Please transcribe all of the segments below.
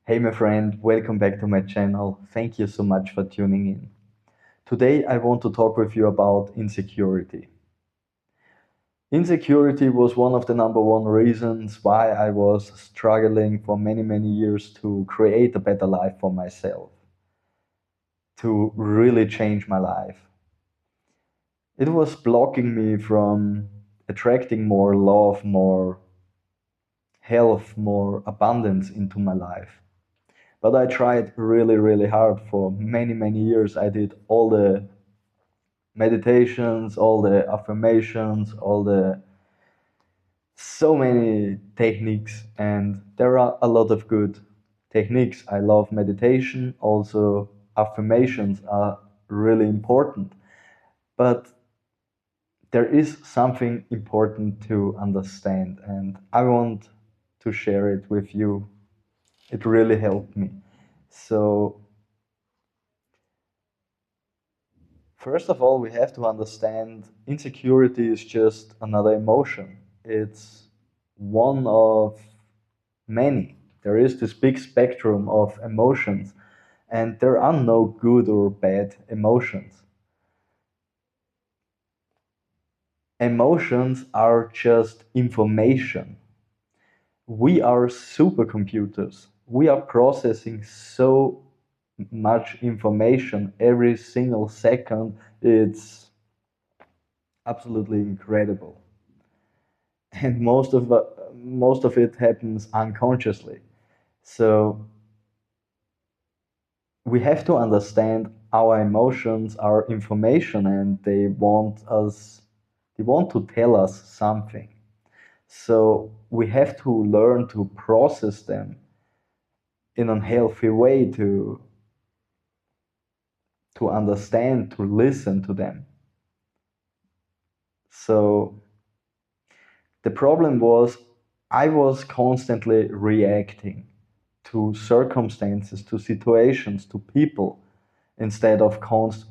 Hey, my friend, welcome back to my channel. Thank you so much for tuning in. Today, I want to talk with you about insecurity. Insecurity was one of the number one reasons why I was struggling for many, many years to create a better life for myself, to really change my life. It was blocking me from attracting more love, more health, more abundance into my life. But I tried really, really hard for many, many years. I did all the meditations, all the affirmations, all the so many techniques, and there are a lot of good techniques. I love meditation, also affirmations are really important. But there is something important to understand, and I want to share it with you. It really helped me. So first of all, we have to understand insecurity is just another emotion. It's one of many. There is this big spectrum of emotions, and there are no good or bad emotions. Emotions are just information. We are supercomputers. We are processing so much information every single second. It's absolutely incredible. And most of it happens unconsciously. So we have to understand our emotions are information, and they want to tell us something. So we have to learn to process them in a healthy way, to understand, to listen to them. So the problem was I was constantly reacting to circumstances, to situations, to people, instead of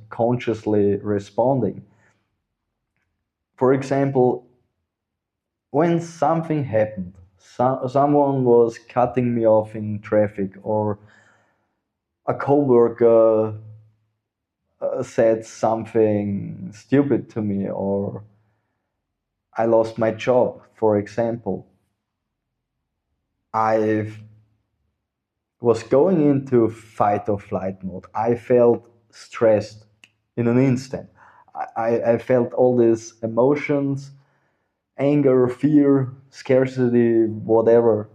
consciously responding. For example, when something happened, someone was cutting me off in traffic, or a coworker said something stupid to me, or I lost my job, for example, I was going into fight or flight mode. I felt stressed in an instant. I felt all these emotions, anger, fear, scarcity, whatever,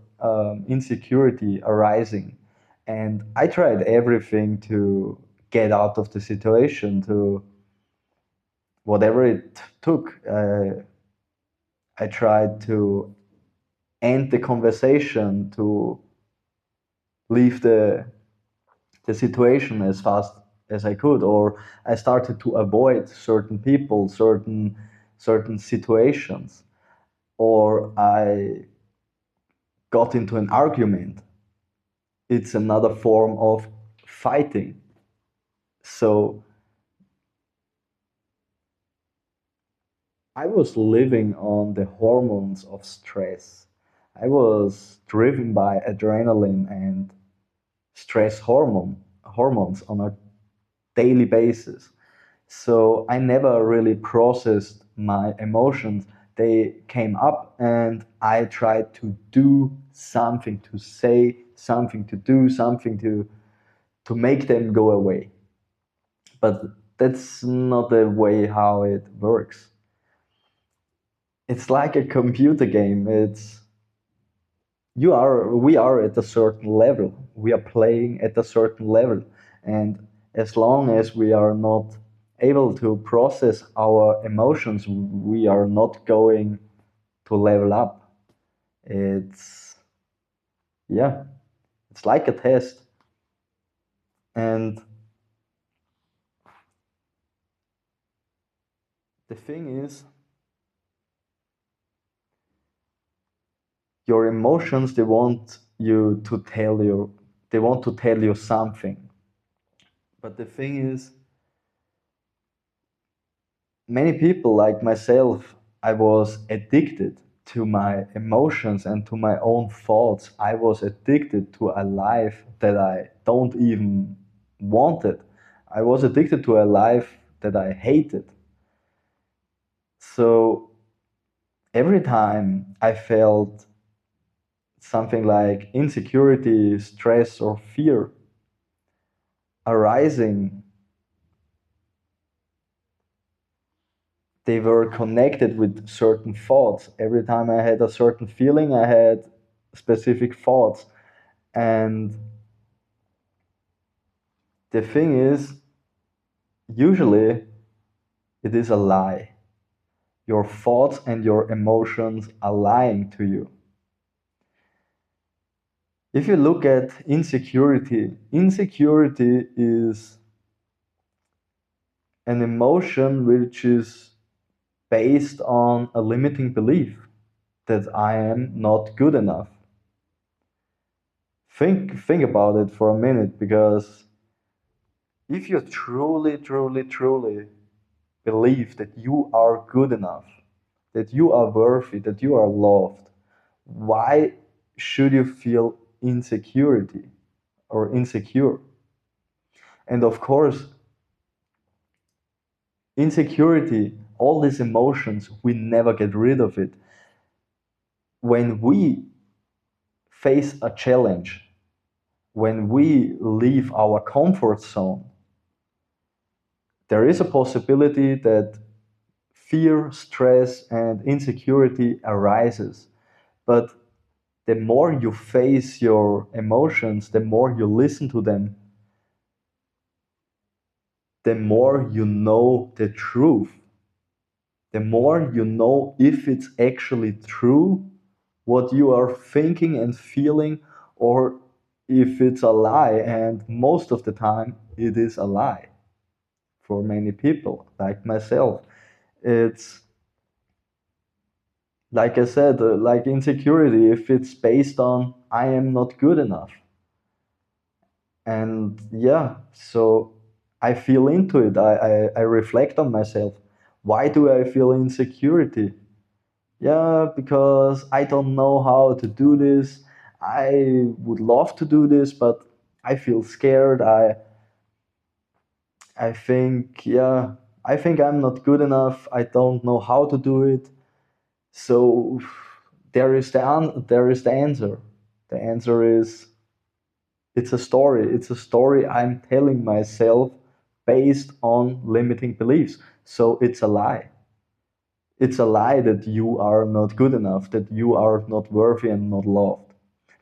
insecurity arising. And I tried everything to get out of the situation, to whatever it took. I tried to end the conversation, to leave the situation as fast as I could, or I started to avoid certain people, certain situations, or I got into an argument. It's another form of fighting. So I was living on the hormones of stress. I was driven by adrenaline and stress hormones on a daily basis. So I never really processed my emotions. They came up, and I tried to do something, to say something, to do something to make them go away. But that's not the way how it works. It's like a computer game. It's we are at a certain level. We are playing at a certain level. And as long as we are not able to process our emotions, we are not going to level up. It's, yeah, it's like a test. And the thing is, your emotions, they want to tell you something. But the thing is, many people like myself, I was addicted to my emotions and to my own thoughts. I was addicted to a life that I don't even wanted. I was addicted to a life that I hated. So every time I felt something like insecurity, stress, or fear arising, they were connected with certain thoughts. Every time I had a certain feeling, I had specific thoughts. And the thing is, usually it is a lie. Your thoughts and your emotions are lying to you. If you look at insecurity, insecurity is an emotion which is based on a limiting belief that I am not good enough. Think about it for a minute, because if you truly believe that you are good enough, that you are worthy, that you are loved, why should you feel insecurity or insecure? And of course, insecurity, all these emotions, we never get rid of it. When we face a challenge, when we leave our comfort zone, there is a possibility that fear, stress, and insecurity arises. But the more you face your emotions, the more you listen to them, the more you know the truth. The more you know if it's actually true what you are thinking and feeling, or if it's a lie. And most of the time, it is a lie for many people, like myself. It's like I said, like insecurity, if it's based on I am not good enough. And yeah, so I feel into it. I reflect on myself. Why do I feel insecurity? Yeah, because I don't know how to do this. I would love to do this, but I feel scared. I think, yeah, I think I'm not good enough. I don't know how to do it. So there is the answer. The answer is it's a story. It's a story I'm telling myself based on limiting beliefs. So it's a lie. It's a lie that you are not good enough, that you are not worthy and not loved.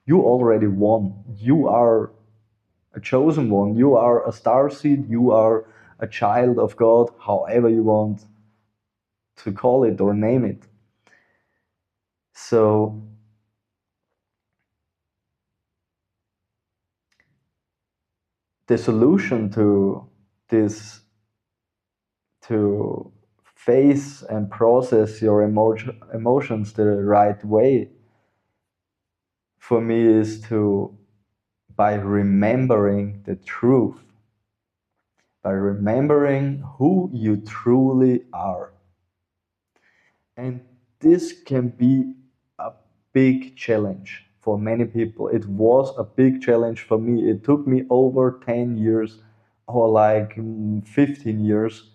You already won. You are a chosen one. You are a star seed. You are a child of God, however you want to call it or name it. So the solution to this, to face and process your emotions the right way, for me, is to by remembering the truth, by remembering who you truly are. And this can be a big challenge for many people. It was a big challenge for me. It took me over 10 years, or like 15 years,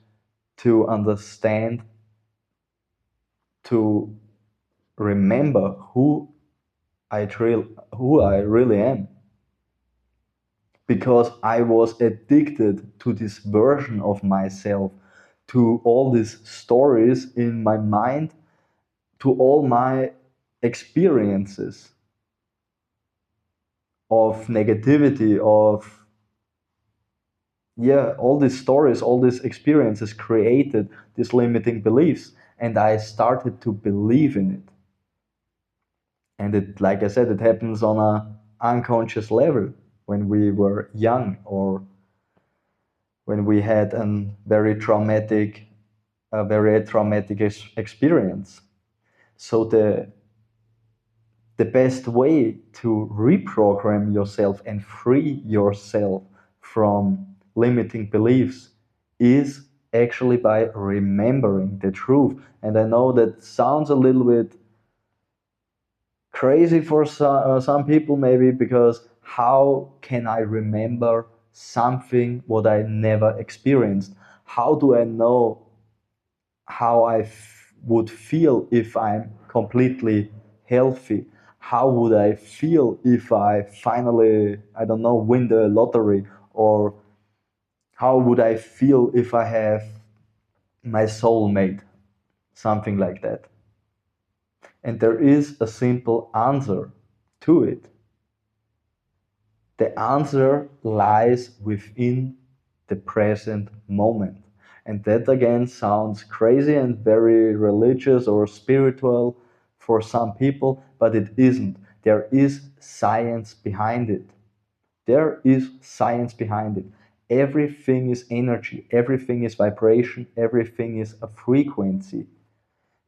to understand, to remember who I really am. Because I was addicted to this version of myself, to all these stories in my mind, to all my experiences of negativity, of, yeah, all these stories, all these experiences created these limiting beliefs, and I started to believe in it. And it, like I said, it happens on a unconscious level when we were young, or when we had a very traumatic experience. So the best way to reprogram yourself and free yourself from limiting beliefs is actually by remembering the truth. And I know that sounds a little bit crazy for some people maybe, because how can I remember something what I never experienced? How do I know how would feel if I'm completely healthy? How would I feel if I finally, I don't know, win the lottery? Or how would I feel if I have my soulmate? Something like that. And there is a simple answer to it. The answer lies within the present moment. And that again sounds crazy and very religious or spiritual for some people, but it isn't. There is science behind it. There is science behind it. Everything is energy, everything is vibration, everything is a frequency.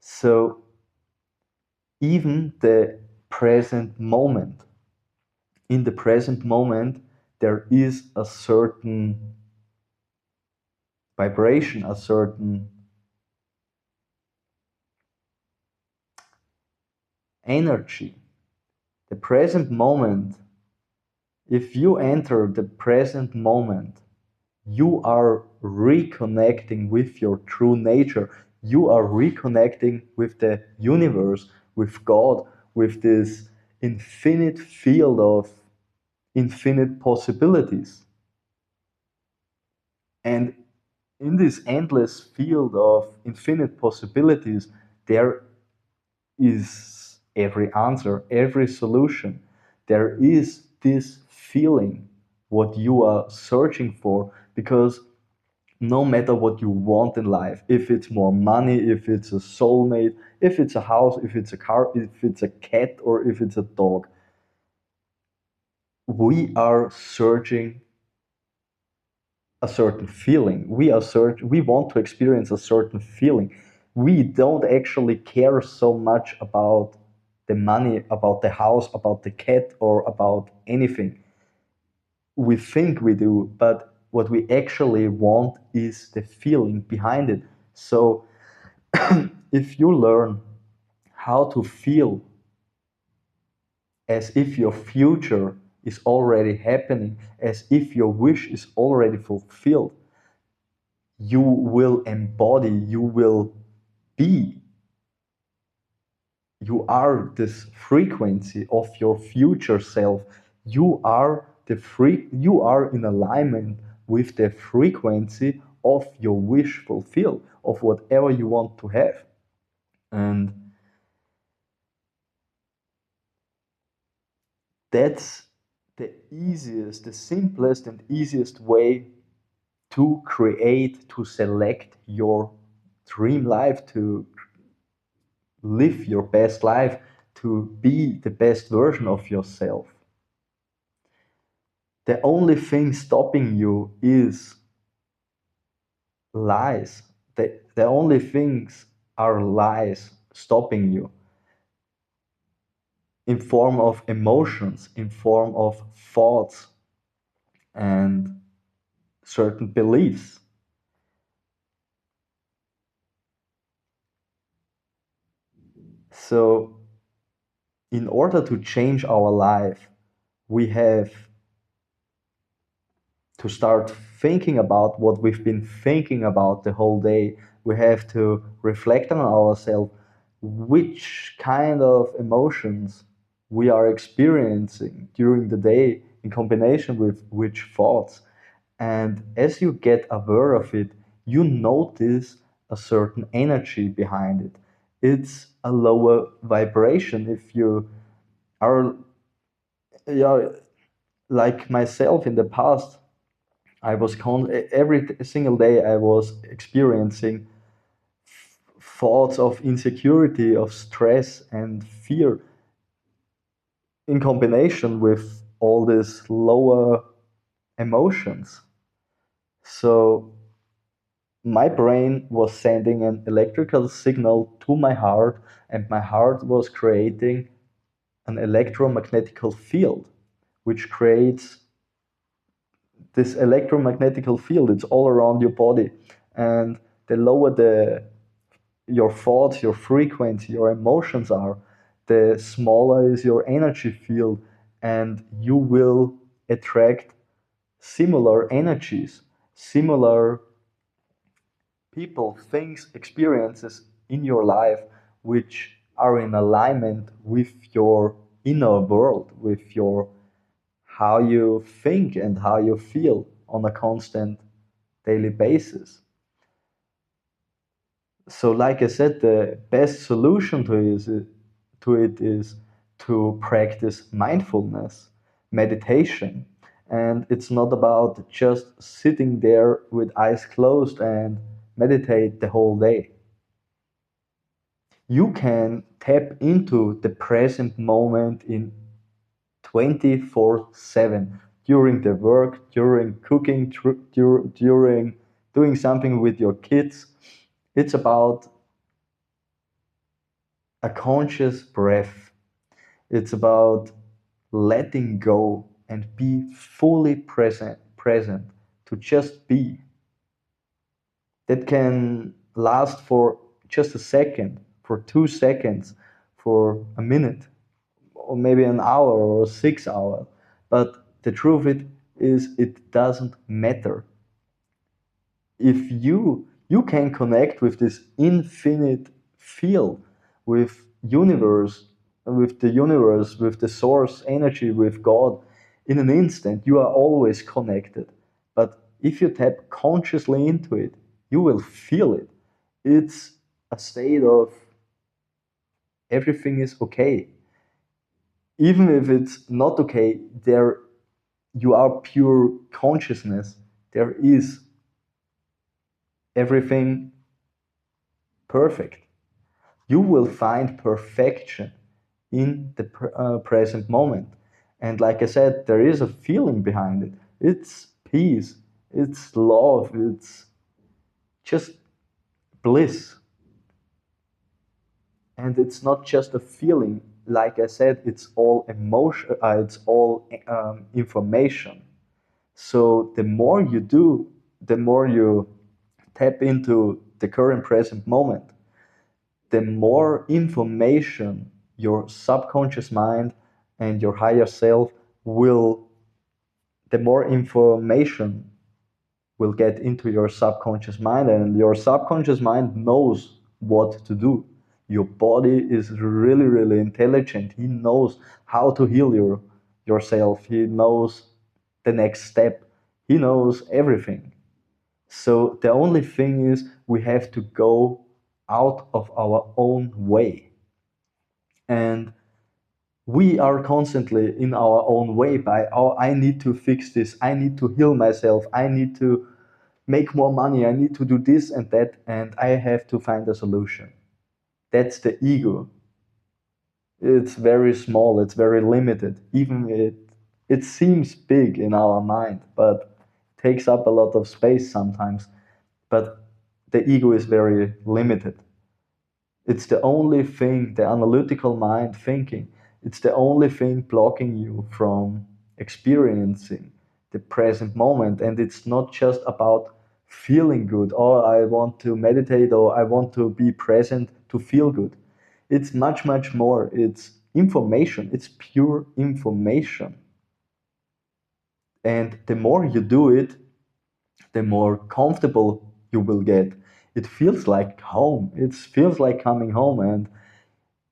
So even the present moment, in the present moment, there is a certain vibration, a certain energy. The present moment, if you enter the present moment, you are reconnecting with your true nature. You are reconnecting with the universe, with God, with this infinite field of infinite possibilities. And in this endless field of infinite possibilities, there is every answer, every solution. There is this feeling, what you are searching for, because no matter what you want in life, if it's more money, if it's a soulmate, if it's a house, if it's a car, if it's a cat, or if it's a dog, we are searching a certain feeling. We want to experience a certain feeling. We don't actually care so much about the money, about the house, about the cat, or about anything. We think we do, but what we actually want is the feeling behind it. So if you learn how to feel as if your future is already happening, as if your wish is already fulfilled, you will embody, you will be, you are this frequency of your future self. You are in alignment with the frequency of your wish fulfilled, of whatever you want to have. And that's the easiest, the simplest and easiest way to create, to select your dream life, to live your best life, to be the best version of yourself. The only thing stopping you is lies. The only things are lies stopping you, in form of emotions, in form of thoughts and certain beliefs. So in order to change our life, we have to start thinking about what we've been thinking about the whole day. We have to reflect on ourselves, which kind of emotions we are experiencing during the day in combination with which thoughts. And as you get aware of it, you notice a certain energy behind it. It's a lower vibration. If you are, yeah, like myself in the past, I was every single day I was experiencing thoughts of insecurity, of stress and fear, in combination with all these lower emotions. So my brain was sending an electrical signal to my heart, and my heart was creating an electromagnetical field, which creates this electromagnetical field. It's all around your body, and the lower the your thoughts, your frequency, your emotions are, the smaller is your energy field, and you will attract similar energies, similar people, things, experiences in your life which are in alignment with your inner world, with your how you think and how you feel on a constant daily basis. So, like I said, the best solution to it is to practice mindfulness, meditation. And it's not about just sitting there with eyes closed and meditate the whole day. You can tap into the present moment in 24/7 during the work, during cooking, during doing something with your kids. It's about a conscious breath. It's about letting go and be fully present to just be. That can last for just a second, for 2 seconds, for a minute, or maybe an hour or 6 hours. But the truth is it doesn't matter. If you can connect with this infinite field, with universe, with the source energy, with God, in an instant, you are always connected. But if you tap consciously into it, you will feel it. It's a state of everything is okay. Even if it's not okay, there you are pure consciousness. There is everything perfect. You will find perfection in the present moment. And like I said, there is a feeling behind it. It's peace, it's love, it's just bliss. And it's not just a feeling. Like I said, it's all emotion, it's all information. So the more you do, the more you tap into the current present moment, the more information your subconscious mind and your higher self will, the more information will get into your subconscious mind, and your subconscious mind knows what to do. Your body is really, really intelligent. He knows how to heal yourself. He knows the next step. He knows everything. So the only thing is we have to go out of our own way. And we are constantly in our own way by, oh, I need to fix this, I need to heal myself, I need to make more money, I need to do this and that, and I have to find a solution. That's the ego. It's very small, it's very limited. Even it seems big in our mind, but takes up a lot of space sometimes. But the ego is very limited. It's the only thing, the analytical mind thinking, it's the only thing blocking you from experiencing the present moment. And it's not just about feeling good, or I want to meditate, or I want to be present to feel good. It's much, much more. It's information, it's pure information. And the more you do it, the more comfortable you will get. It feels like home. It feels like coming home. And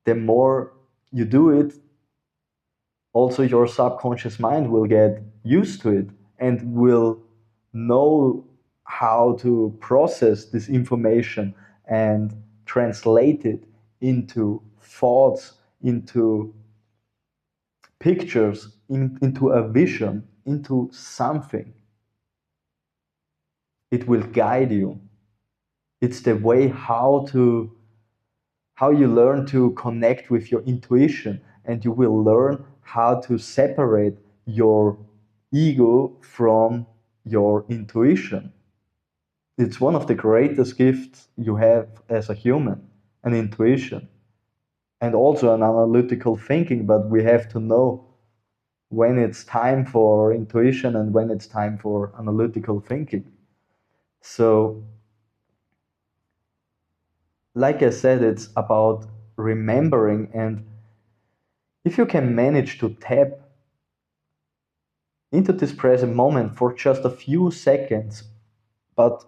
the more you do it, also your subconscious mind will get used to it and will know how to process this information and translate it into thoughts, into pictures, into a vision, into something. It will guide you. It's the way how you learn to connect with your intuition, and you will learn how to separate your ego from your intuition. It's one of the greatest gifts you have as a human, an intuition, and also an analytical thinking, but we have to know when it's time for intuition and when it's time for analytical thinking. So, like I said, it's about remembering and If you can manage to tap into this present moment for just a few seconds, but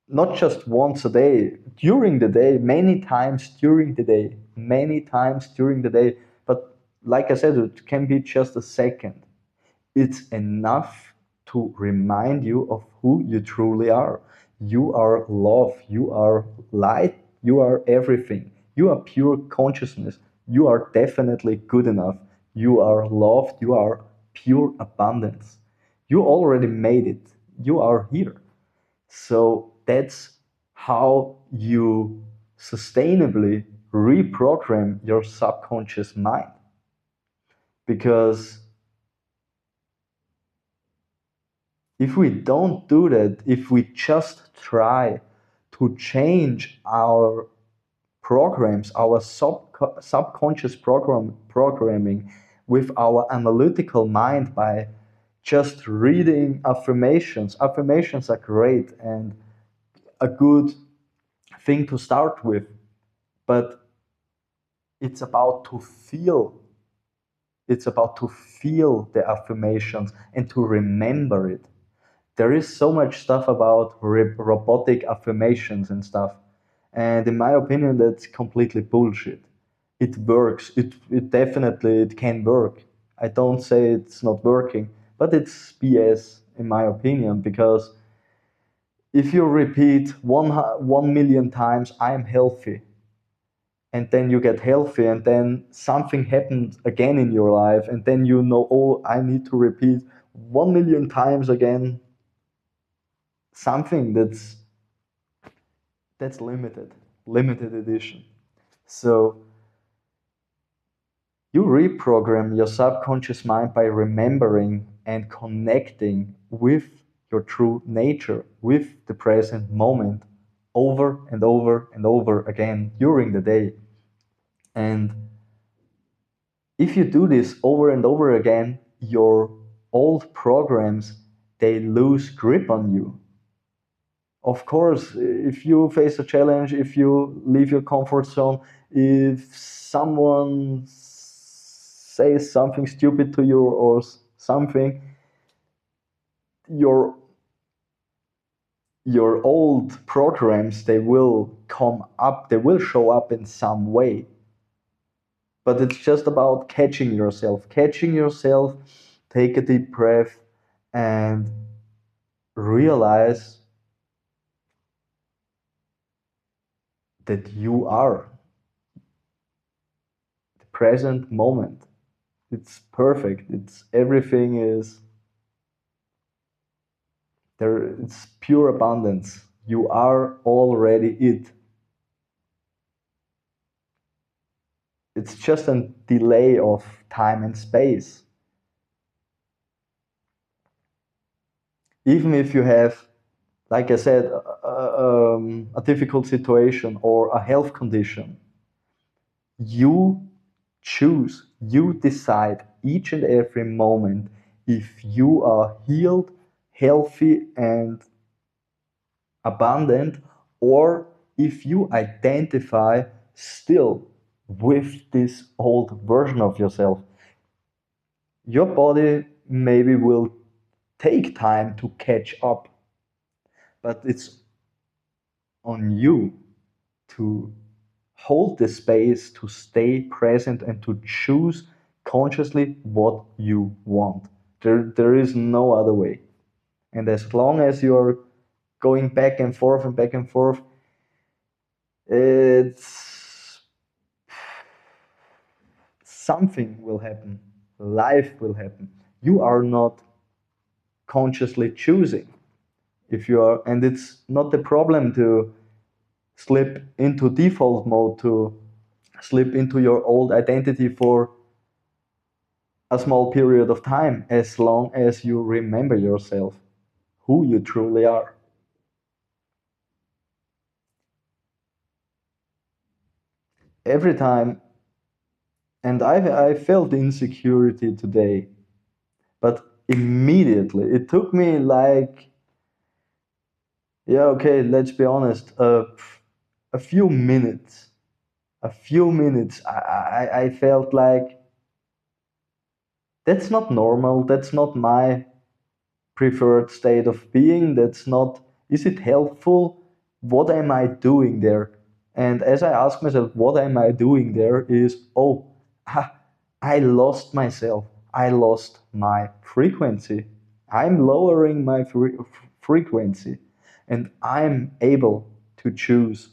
not just once a day, during the day, many times during the day, many times during the day, but like I said, it can be just a second. It's enough to remind you of who you truly are. You are love, you are light, you are everything. You are pure consciousness. You are definitely good enough. You are loved, you are pure abundance. You already made it. You are here. So that's how you sustainably reprogram your subconscious mind. Because if we don't do that, if we just try to change our programs, our subconscious programming with our analytical mind by just reading affirmations, affirmations are great and a good thing to start with, but it's about to feel it's about to feel the affirmations and to remember it. There is so much stuff about robotic affirmations and stuff, and in my opinion that's completely bullshit. It works, it definitely it can work. I don't say it's not working, but it's BS in my opinion, because if you repeat 1 million times I'm healthy, and then you get healthy, and then something happens again in your life, and then you know, oh, I need to repeat 1 million times again something that's limited edition. So you reprogram your subconscious mind by remembering and connecting with your true nature, with the present moment, over and over and over again during the day. And if you do this over and over again, your old programs, they lose grip on you. Of course, if you face a challenge, if you leave your comfort zone, if someone says something stupid to you or something, your your old programs, they will come up, they will show up in some way. But it's just about catching yourself, take a deep breath, and realize that you are the present moment. It's perfect. It's everything is there. It's pure abundance. You are already it. It's just a delay of time and space. Even if you have, like I said, a difficult situation or a health condition, you choose, you decide each and every moment if you are healed, healthy, and abundant, or if you identify still with this old version of yourself. Your body maybe will take time to catch up, but it's on you to hold the space, to stay present, and to choose consciously what you want. There is no other way. And as long as you're going back and forth and back and forth, it's something will happen. Life will happen. You are not consciously choosing. If you are, and it's not the problem to slip into default mode, to slip into your old identity for a small period of time, as long as you remember yourself, who you truly are. Every time, and I felt insecurity today, but immediately, it took me like, yeah, okay, let's be honest, a few minutes, I felt like That's not normal. That's not my preferred state of being. That's not, is it helpful? What am I doing there? And as I ask myself, what am I doing there is, oh, I lost myself. I lost my frequency. I'm lowering my frequency and I'm able to choose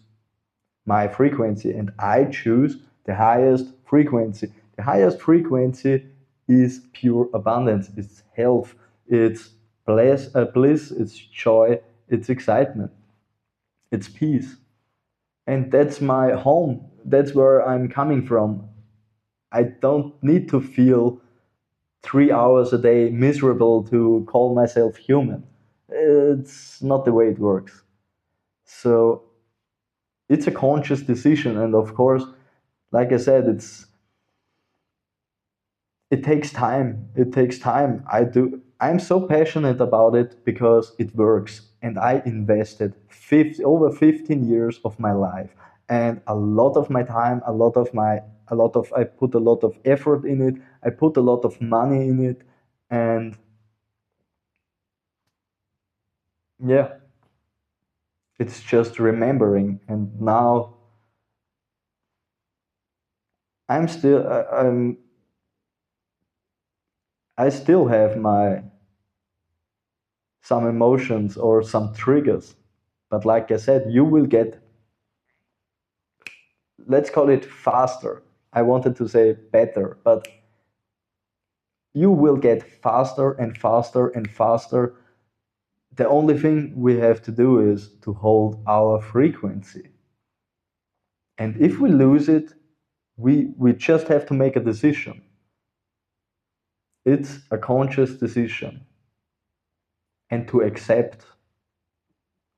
my frequency and I choose the highest frequency. The highest frequency is pure abundance, it's health, it's bliss, it's joy, it's excitement, it's peace. And that's my home. That's where I'm coming from. I don't need to feel 3 hours a day miserable to call myself human. It's not the way it works. So it's a conscious decision, and of course, like I said, it takes time. It takes time. I'm so passionate about it because it works, and I invested over 15 years of my life and a lot of my time, I put a lot of effort in it. I put a lot of money in it, and yeah, it's just remembering. And now I'm still I still have my some emotions or some triggers. But like I said, you will get, let's call it faster. I wanted to say better, but you will get faster and faster and faster. The only thing we have to do is to hold our frequency. And if we lose it, we just have to make a decision. It's a conscious decision and to accept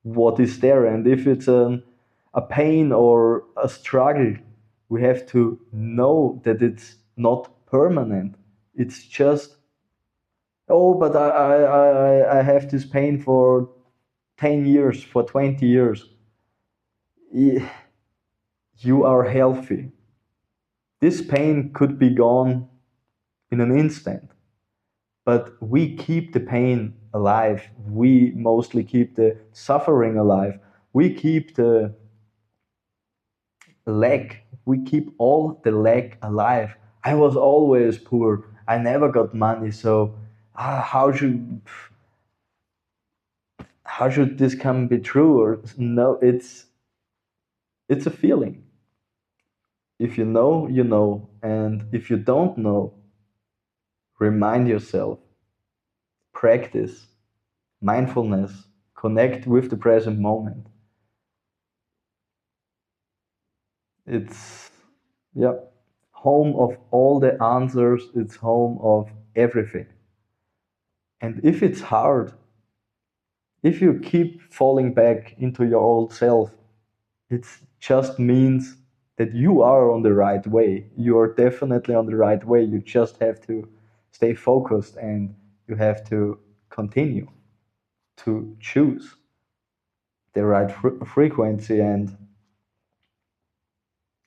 what is there. And if it's a pain or a struggle, we have to know that it's not permanent. It's just, oh, but I have this pain for 10 years, for 20 years. You are healthy. This pain could be gone in an instant, but we keep the pain alive. We mostly keep the suffering alive. We keep the lack. We keep all the lack alive. I was always poor. I never got money. So how should this come be true? Or no, it's a feeling. If you know, you know, and if you don't know, remind yourself. Practice mindfulness. Connect with the present moment. It's, yeah, home of all the answers. It's home of everything. And if it's hard, if you keep falling back into your old self, it just means that you are on the right way. You are definitely on the right way. You just have to stay focused and you have to continue to choose the right frequency. And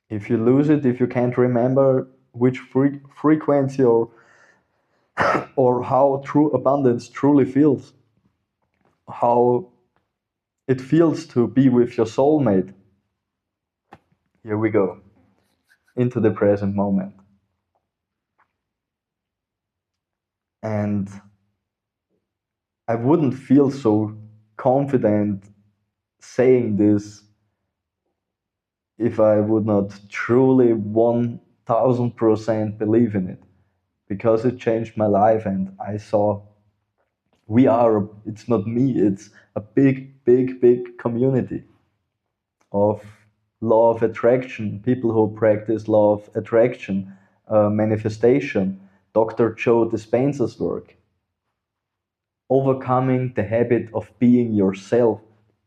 if you lose it, if you can't remember which frequency or how true abundance truly feels, how it feels to be with your soulmate, here we go into the present moment. And I wouldn't feel so confident saying this if I would not truly 1000% believe in it, because it changed my life and I saw it's not me, it's a big, big, big community of law of attraction, people who practice law of attraction, manifestation, Dr. Joe Dispenza's work, Overcoming the Habit of Being Yourself,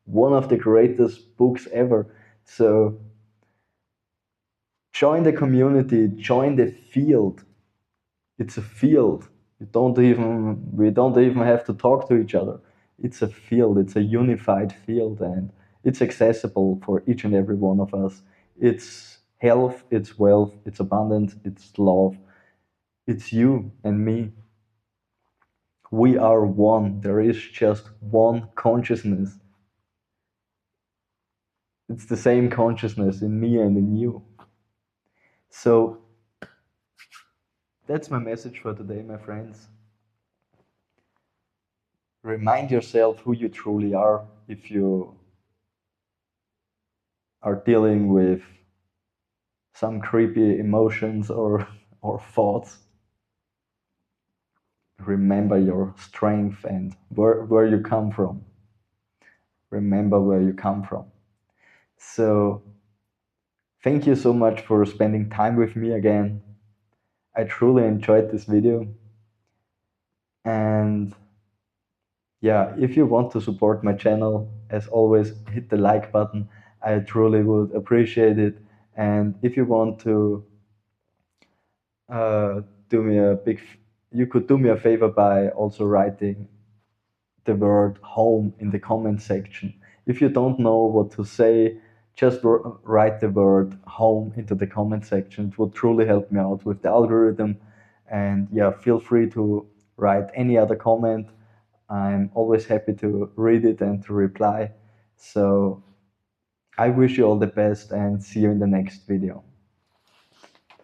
one of the greatest books ever. So join the community, join the field. It's a field. We don't even have to talk to each other. It's a field, it's a unified field, and it's accessible for each and every one of us. It's health, it's wealth, it's abundance, it's love, It's you and me. We are one. There is just one consciousness. It's the same consciousness in me and in you. So that's my message for today, my friends. Remind yourself who you truly are if you are dealing with some creepy emotions or thoughts. Remember your strength and where you come from. Remember where you come from. So thank you so much for spending time with me again. I truly enjoyed this video. And yeah, if you want to support my channel, as always, hit the like button. I truly would appreciate it. And if you want to uh, do me a big, you could do me a favor by also writing the word home in the comment section. If you don't know what to say, just write the word home into the comment section. It would truly help me out with the algorithm. And yeah, feel free to write any other comment. I'm always happy to read it and to reply. So I wish you all the best and see you in the next video.